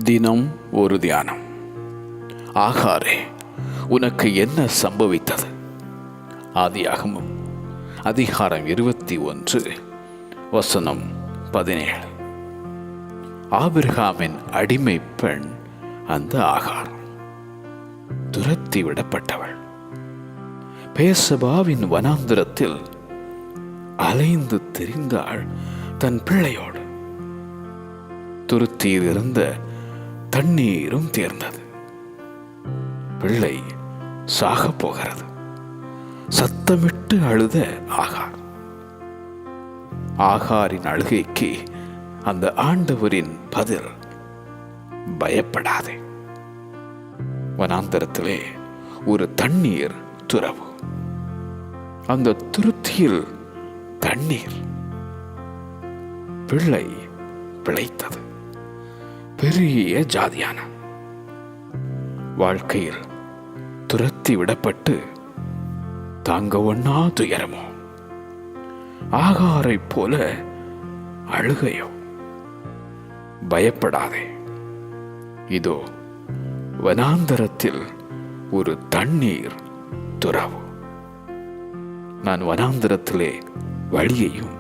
தினம் ஒரு தியானம். ஆகாரே, உனக்கு என்ன சம்பவித்தது? ஆதியாகமம் அதிகாரம் 21 வசனம் 17. ஆபிரகாமின் அடிமை பெண் அந்த ஆகார் துரத்தி விடப்பட்டவள். பேசபாவின் வனாந்திரத்தில் அலைந்து திரிந்தாள் தன் பிள்ளையோடு. துருத்தியில் இருந்த தண்ணீரும் தீர்ந்தது. பிள்ளை சாகப் போகிறது. சத்தமிட்டு அழுத ஆகார். ஆகாரின் அழுகைக்கு அந்த ஆண்டவரின் பதில், பயப்படாதே. வனாந்தரத்திலே ஒரு தண்ணீர் துறவு. அந்த துருத்தியில் தண்ணீர். பிள்ளை பிழைத்தது. பெரிய ஜாதியான வாழ்க்கையில் துரத்தி விடப்பட்டு தாங்க ஒண்ணா துயரமோ, ஆகாரை போல அழுகையோ. பயப்படாதே, இதோ வனாந்தரத்தில் ஒரு தண்ணீர் துறவு. நான் வனாந்தரத்திலே வழியையும்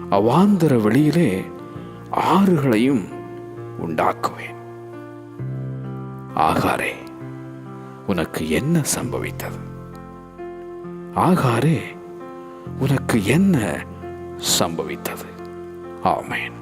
அவாந்தர வெளியிலே ஆறுகளையும் உண்டாக்குவேன். ஆகாரே, உனக்கு என்ன சம்பவித்தது? ஆகாரே, உனக்கு என்ன சம்பவித்தது? ஆமென்.